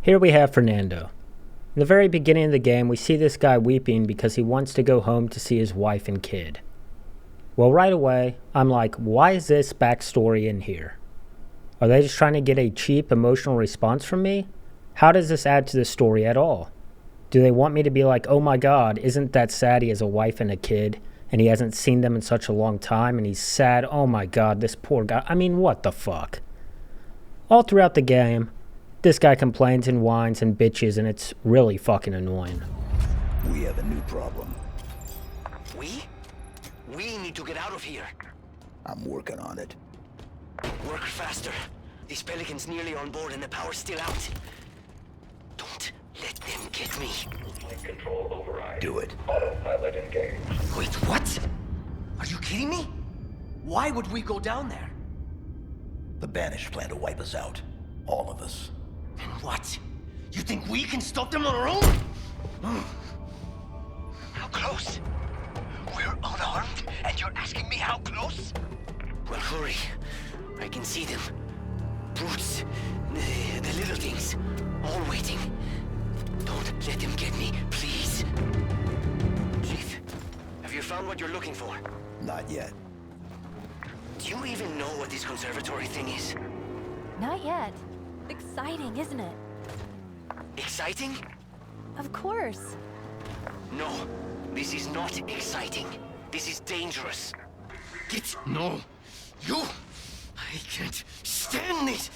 Here we have Fernando. In the very beginning of the game, we see this guy weeping because he wants to go home to see his wife and kid. Well, right away, I'm like, why is this backstory in here? Are they just trying to get a cheap emotional response from me? How does this add to the story at all? Do they want me to be like, oh my god, isn't that sad he has a wife and a kid, and he hasn't seen them in such a long time, and he's sad, oh my god, this poor guy. I mean, what the fuck? All throughout the game, this guy complains and whines and bitches, and it's really fucking annoying. We have a new problem. We? We need to get out of here. I'm working on it. Work faster. These pelicans nearly on board and the power's still out. Don't let them get me. Flight control override. Do it. Autopilot engaged. Wait, what? Are you kidding me? Why would we go down there? The Banished plan to wipe us out. All of us. And what? You think we can stop them on our own? How close? We're unarmed, and you're asking me how close? Well, hurry. I can see them. Brutes. The little things. All waiting. Don't let them get me, please. Chief, have you found what you're looking for? Not yet. Do you even know what this conservatory thing is? Not yet. Exciting, isn't it? Exciting? Of course. No, this is not exciting. This is dangerous. No. You! I can't stand this!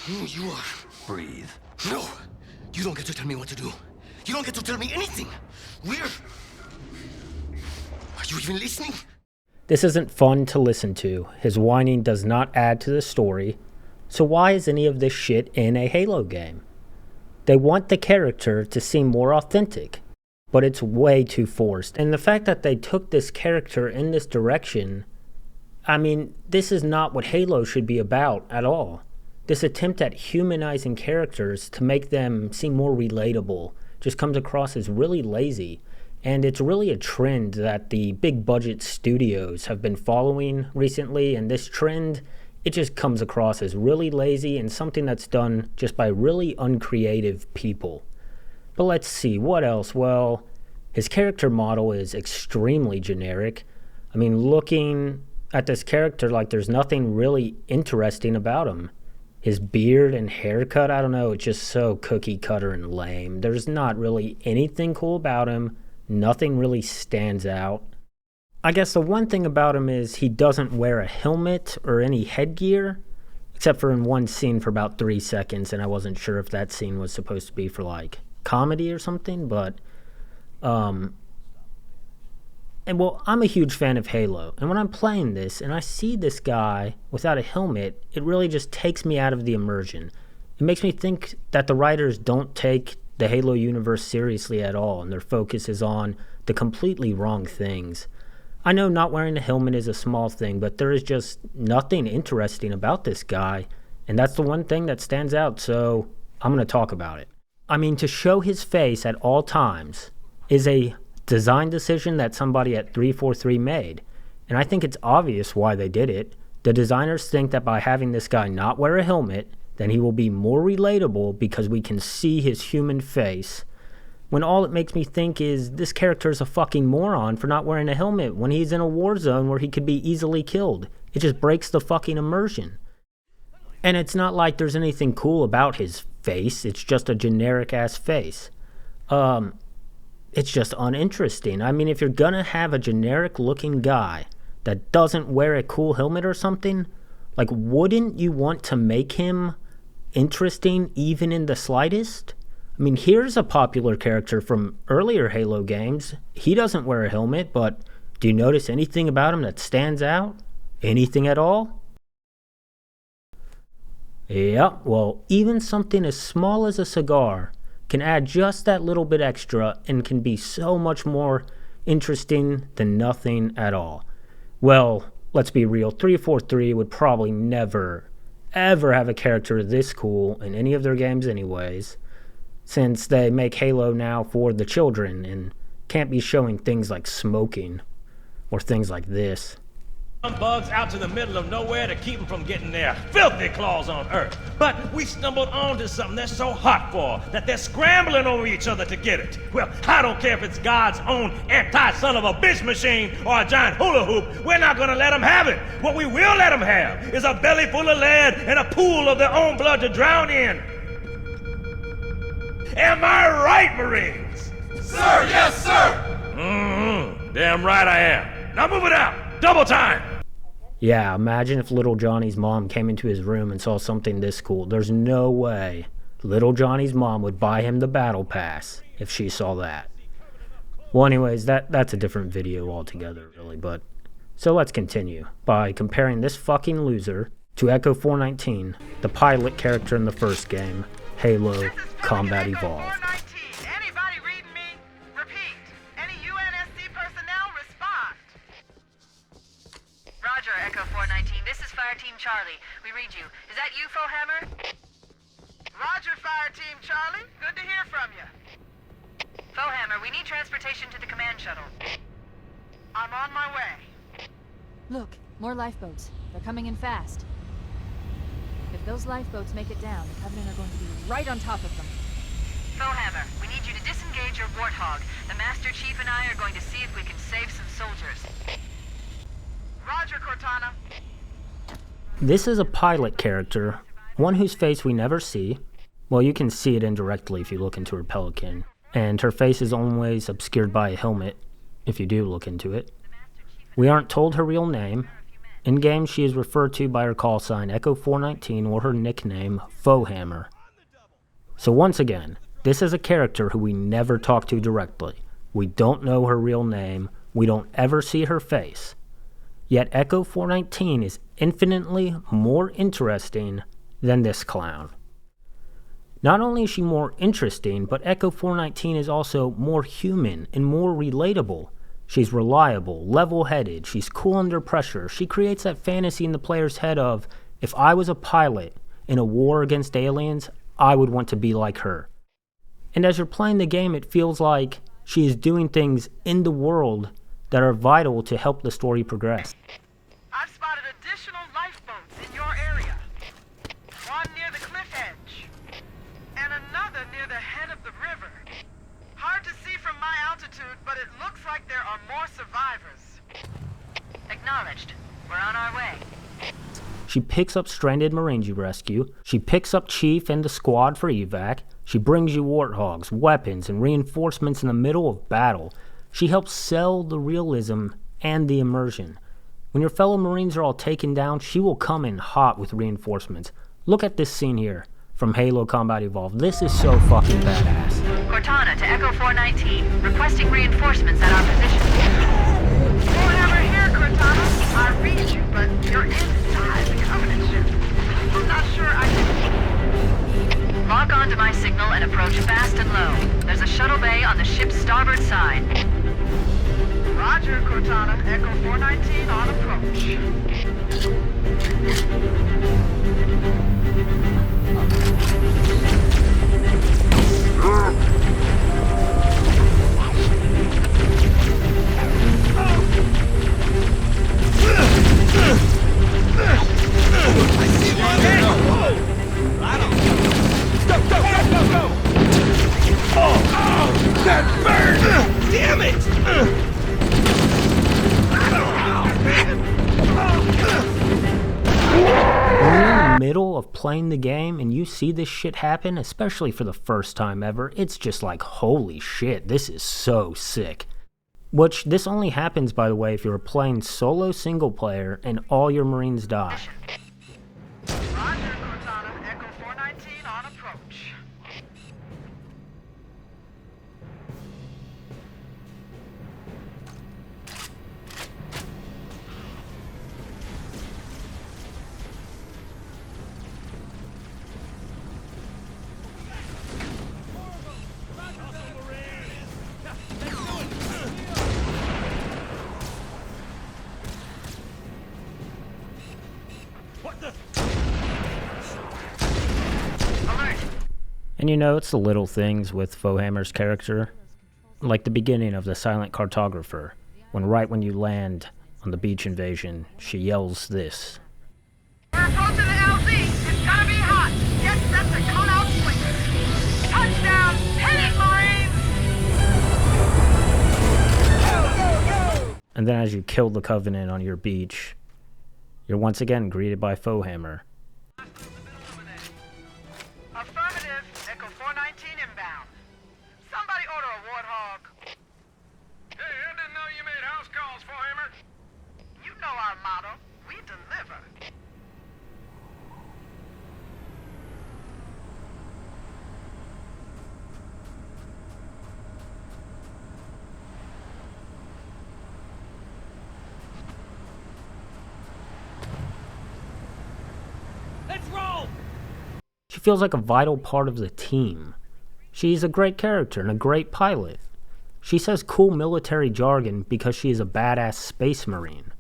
Who you are? Breathe. No! You don't get to tell me what to do. You don't get to tell me anything. Are you even listening? This isn't fun to listen to. His whining does not add to the story. So why is any of this shit in a Halo game? They want the character to seem more authentic, but it's way too forced. And the fact that they took this character in this direction, I mean, this is not what Halo should be about at all. This attempt at humanizing characters to make them seem more relatable just comes across as really lazy. And it's really a trend that the big budget studios have been following recently, and this trend, it just comes across as really lazy and something that's done just by really uncreative people. But let's see, what else? Well, his character model is extremely generic. I mean, looking at this character, like, there's nothing really interesting about him. His beard and haircut, I don't know, it's just so cookie cutter and lame. There's not really anything cool about him. Nothing really stands out. I guess the one thing about him is he doesn't wear a helmet or any headgear, except for in one scene for about 3 seconds, and I wasn't sure if that scene was supposed to be for, like, comedy or something, but, and well, I'm a huge fan of Halo, and when I'm playing this, and I see this guy without a helmet, it really just takes me out of the immersion. It makes me think that the writers don't take the Halo universe seriously at all, and their focus is on the completely wrong things. I know not wearing a helmet is a small thing, but there is just nothing interesting about this guy, and that's the one thing that stands out, so I'm going to talk about it. I mean, to show his face at all times is a design decision that somebody at 343 made, and I think it's obvious why they did it. The designers think that by having this guy not wear a helmet, then he will be more relatable because we can see his human face, when all it makes me think is this character is a fucking moron for not wearing a helmet when he's in a war zone where he could be easily killed. It just breaks the fucking immersion. And it's not like there's anything cool about his face, it's just a generic-ass face. It's just uninteresting. I mean, if you're gonna have a generic-looking guy that doesn't wear a cool helmet or something, like, wouldn't you want to make him interesting even in the slightest? I mean, here's a popular character from earlier Halo games. He doesn't wear a helmet, but do you notice anything about him that stands out? Anything at all? Yeah, well, even something as small as a cigar can add just that little bit extra and can be so much more interesting than nothing at all. Well, let's be real, 343 would probably never, ever have a character this cool in any of their games anyways, since they make Halo now for the children and can't be showing things like smoking or things like this. bugs out to the middle of nowhere to keep them from getting their filthy claws on Earth. But we stumbled onto something they're so hot for that they're scrambling over each other to get it. Well, I don't care if it's God's own anti-son of a bitch machine or a giant hula hoop. We're not gonna let them have it. What we will let them have is a belly full of lead and a pool of their own blood to drown in. Am I right, Marines? Sir, yes, sir! Damn right I am. Now move it out. Double time. Yeah, imagine if little Johnny's mom came into his room and saw something this cool. There's no way little Johnny's mom would buy him the battle pass if she saw that. Well, anyways, that's a different video altogether, really, but... So let's continue by comparing this fucking loser to Echo 419, the pilot character in the first game, Halo Combat Evolved. Anybody reading me? Repeat. Any UNSC personnel respond. Roger, Echo 419. This is Fire Team Charlie. We read you. Is that you, Foe Hammer? Roger, Fire Team Charlie. Good to hear from you. Foe Hammer, we need transportation to the command shuttle. I'm on my way. Look, more lifeboats. They're coming in fast. If those lifeboats make it down, the Covenant are going to be right on top of them. Foe Hammer, we need you to disengage your Warthog. The Master Chief and I are going to see if we can save some soldiers. Roger, Cortana. This is a pilot character, one whose face we never see. Well, you can see it indirectly if you look into her Pelican, and her face is always obscured by a helmet, if you do look into it. We aren't told her real name. In-game, she is referred to by her call sign Echo 419 or her nickname, Foe Hammer. So once again, this is a character who we never talk to directly. We don't know her real name. We don't ever see her face. Yet Echo 419 is infinitely more interesting than this clown. Not only is she more interesting, but Echo 419 is also more human and more relatable. She's reliable, level-headed, she's cool under pressure. She creates that fantasy in the player's head of, if I was a pilot in a war against aliens, I would want to be like her. And as you're playing the game, it feels like she is doing things in the world that are vital to help the story progress. I've spotted additional lifeboats in your area. One near the cliff edge, and another near the head of the river. Hard to see from my altitude, but it looks like there are more survivors. Acknowledged. We're on our way. She picks up stranded Marines you rescue. She picks up Chief and the squad for evac. She brings you warthogs, weapons, and reinforcements in the middle of battle. She helps sell the realism and the immersion. When your fellow Marines are all taken down, she will come in hot with reinforcements. Look at this scene here from Halo Combat Evolved. This is so fucking badass. Cortana to Echo 419, requesting reinforcements at our position. Foe Hammer here, Cortana. I read you, but you're inside the Covenant ship. I'm not sure I can... Lock onto my signal and approach fast and low. There's a shuttle bay on the ship's starboard side. Roger, Cortana. Echo 419 on approach. Damn it! When you're in the middle of playing the game and you see this shit happen, especially for the first time ever, it's just like, holy shit, this is so sick. Which, this only happens, by the way, if you're playing solo single player and all your Marines die. Roger, Cortana. Echo 419 on approach. And you know, it's the little things with Foe Hammer's character. Like the beginning of the Silent Cartographer, when right when you land on the beach invasion, she yells this. We're approaching the LZ. It's gonna be hot. Get set to come out swinging. Touchdown! Hit it, Marines! And then as you kill the Covenant on your beach, you're once again greeted by Foe Hammer. Affirmative. Echo 419 inbound. Somebody order a warthog. Hey, I didn't know you made house calls, Foe Hammer. You know our motto. We deliver. Let's roll! She feels like a vital part of the team. She's a great character and a great pilot. She says cool military jargon because she is a badass space marine.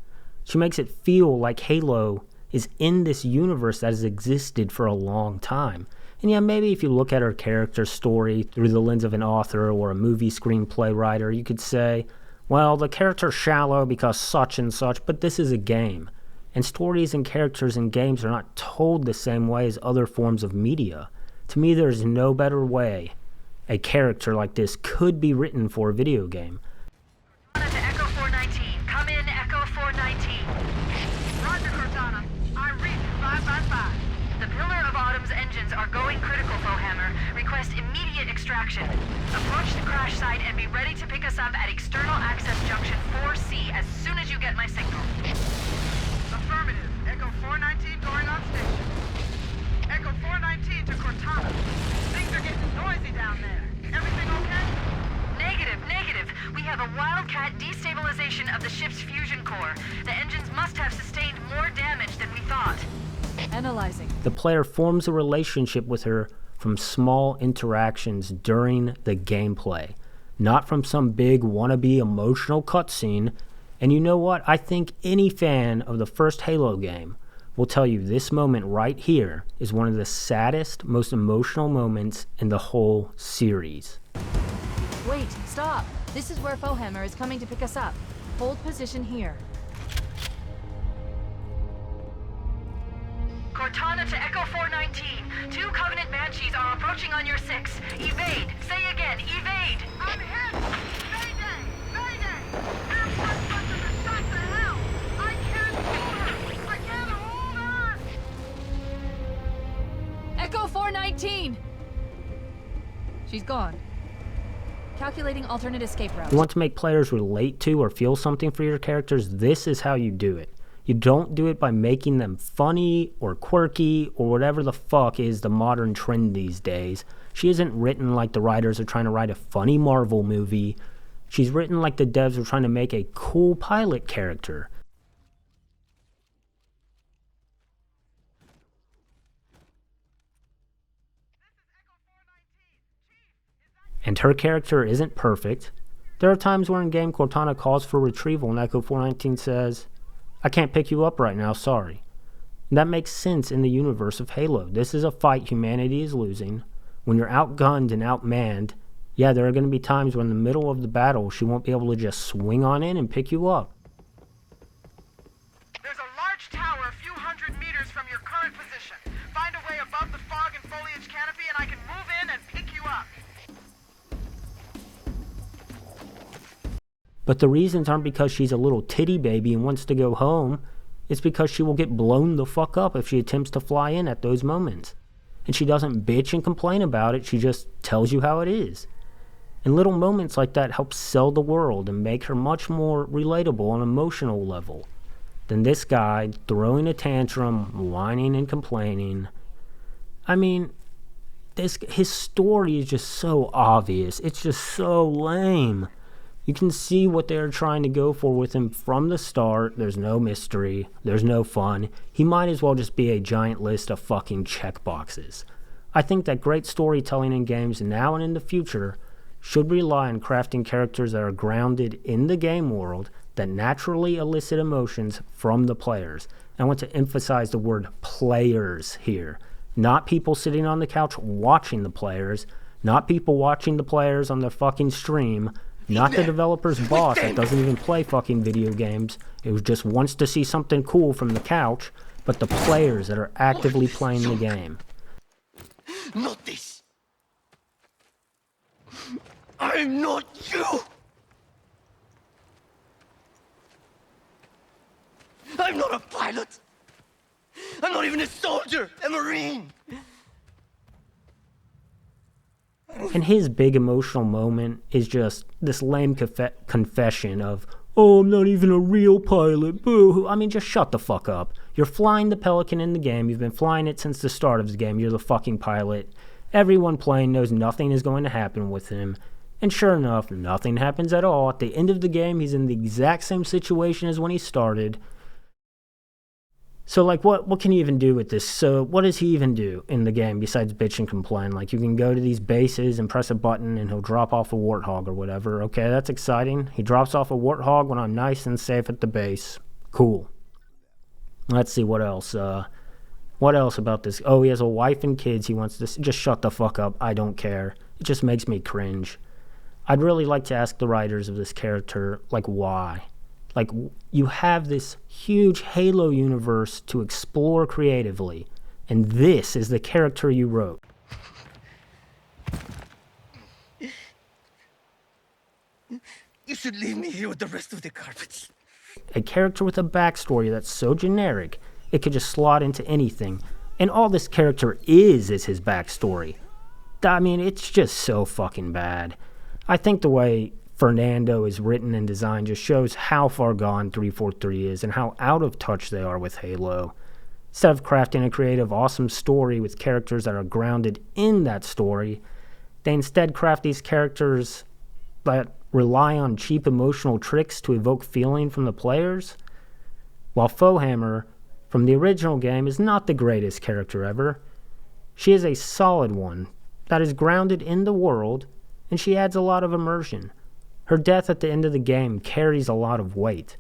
She makes it feel like Halo is in this universe that has existed for a long time. And yeah, maybe if you look at her character story through the lens of an author or a movie screenplay writer, you could say, well, the character's shallow because such and such, but this is a game. And stories and characters in games are not told the same way as other forms of media. To me, there's no better way a character like this could be written for a video game. To Echo 419. Come in, Echo 419. Roger, Cortana. I read 555. The Pillar of Autumn's engines are going critical, Foe Hammer. Request immediate extraction. Approach the crash site and be ready to pick us up at External Access Junction 4C as soon as you get my signal. Affirmative. Echo 419 going on station. Echo 419 to Cortana. Things are getting noisy down there. Everything okay? Negative. We have a Wildcat destabilization of the ship's fusion core. The engines must have sustained more damage than we thought. Analyzing. The player forms a relationship with her from small interactions during the gameplay, not from some big wannabe emotional cutscene. And you know what? I think any fan of the first Halo game will tell you this moment right here is one of the saddest, most emotional moments in the whole series. Wait, stop. This is where Foe Hammer is coming to pick us up. Hold position here. Cortana to Echo 419. 2 Covenant Banshees are approaching on your 6. Evade. Say again, evade. I'm hit! Mayday! Mayday! There's one bunch of shot to hell! I can't hold her! I can't hold her! Echo 419! She's gone. Calculating alternate escape route. You want to make players relate to or feel something for your characters? This is how you do it. You don't do it by making them funny or quirky or whatever the fuck is the modern trend these days. She isn't written like the writers are trying to write a funny Marvel movie. She's written like the devs are trying to make a cool pilot character. And her character isn't perfect. There are times where in game Cortana calls for retrieval and Echo 419 says, I can't pick you up right now, sorry. And that makes sense in the universe of Halo. This is a fight humanity is losing. When you're outgunned and outmanned, yeah, there are going to be times when in the middle of the battle she won't be able to just swing on in and pick you up. There's a large tower a few hundred meters from your current position. Find a way above the fog and foliage canopy and I can move in and pick you up. But the reasons aren't because she's a little titty baby and wants to go home. It's because she will get blown the fuck up if she attempts to fly in at those moments. And she doesn't bitch and complain about it, she just tells you how it is. And little moments like that help sell the world and make her much more relatable on an emotional level than this guy throwing a tantrum, whining and complaining. I mean, his story is just so obvious. It's just so lame. You can see what they're trying to go for with him from the start. There's no mystery. There's no fun. He might as well just be a giant list of fucking checkboxes. I think that great storytelling in games now and in the future should rely on crafting characters that are grounded in the game world that naturally elicit emotions from the players. And I want to emphasize the word players here. Not people sitting on the couch watching the players. Not people watching the players on their fucking stream. Not the developer's boss that doesn't even play fucking video games, who just wants to see something cool from the couch, but the players that are actively playing the game. Not this. I'm not you. I'm not a pilot. I'm not even a soldier, a Marine. And his big emotional moment is just this lame confession of, oh, I'm not even a real pilot, boo. I mean, just shut the fuck up. You're flying the Pelican in the game. You've been flying it since the start of the game. You're the fucking pilot. Everyone playing knows nothing is going to happen with him. And sure enough, nothing happens at all. At the end of the game, he's in the exact same situation as when he started. So, like, what can you even do with this? So, what does he even do in the game besides bitch and complain? Like, you can go to these bases and press a button and he'll drop off a warthog or whatever. Okay, that's exciting. He drops off a warthog when I'm nice and safe at the base. Cool. Let's see, what else? What else about this? Oh, he has a wife and kids. He wants to... Just shut the fuck up. I don't care. It just makes me cringe. I'd really like to ask the writers of this character, like, why? Like, you have this huge Halo universe to explore creatively, and this is the character you wrote. You should leave me here with the rest of the carpets. A character with a backstory that's so generic, it could just slot into anything. And all this character is his backstory. I mean, it's just so fucking bad. I think the way Fernando is written and designed just shows how far gone 343 is and how out of touch they are with Halo. Instead of crafting a creative, awesome story with characters that are grounded in that story, they instead craft these characters that rely on cheap emotional tricks to evoke feeling from the players. While Foe Hammer, from the original game, is not the greatest character ever, she is a solid one that is grounded in the world, and she adds a lot of immersion. Her death at the end of the game carries a lot of weight,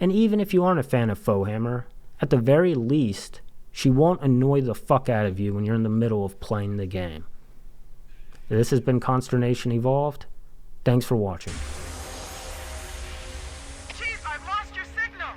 and even if you aren't a fan of Foe Hammer, at the very least, she won't annoy the fuck out of you when you're in the middle of playing the game. This has been Consternation Evolved. Thanks for watching. Chief, I've lost your signal.